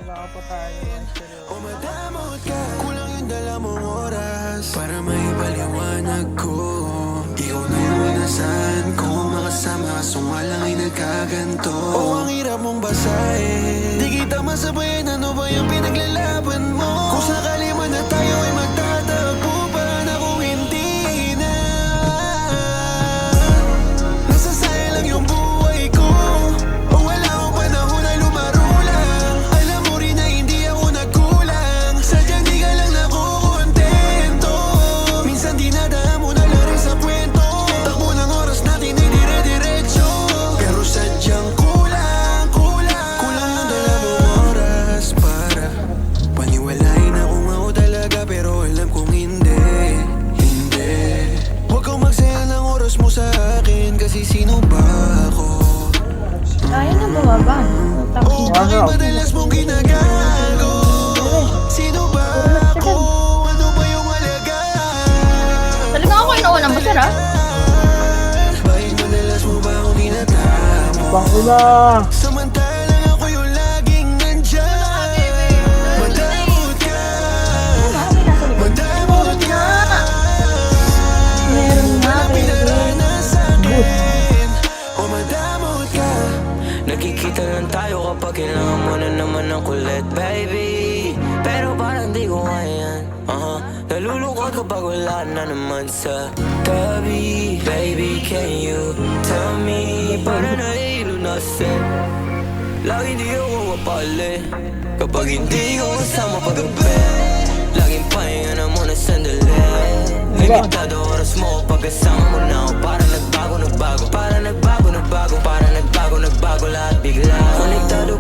Wala pa tayo. Umadamot ka, kulang yung dala mong oras para maipaliwanag ko. Ikaw na yung inasahan ko, makasama kaso nga lang ay nagkaganto. Oh, ang hirap mong basahin, di kita masabayan, ano ba yung pinaglalaban mo? Kung sakali man na tayo ay magtatagpo, paano kung hindi na? Nasasayang lang yung buhay ko, o wala akong panahon ay lumaro lang. Alam mo rin na hindi ako nagkulang, sadyang di ka lang nakukontento. Minsan dinadaan mo na lang rin sa kwento, takbo ng oras natin ay dire-diretso. Pero sadyang kulang yung dala mong oras para paniwalain akong ako talaga, pero alam kong hindi. Huwag kang magsayang ng oras mo sa akin, kasi sino ba ako? Ayaw na bumaba. Oh, bakit madalas mong ginagago? Sino ba ako? Ano ba yung halaga? Talaga ako inuunang masar ah. Bakit madalas mo ba akong tinatapos? Bako na! Samantalang ako yung laging nandyan. Madamot ka, madamot ka. Meron nga, Pinaranasan akin. O madamot ka. Nakikita lang tayo kapag kailangan mo na naman ng kulit, baby. Pero parang di ko kaya yan. Nalulungkot kapag wala na naman sa tabi. Baby, can you tell me? Para nahilo na sin. Lagi di ako mapali kapag hindi ko kasama paggabi. Laging pahinga na muna sandali. Limitado oras mo kapag kasama mo na ako. Para nagbago, nagbago. Para nagbago, nagbago. Para nagbago, nagbago lahat bigla. Konektado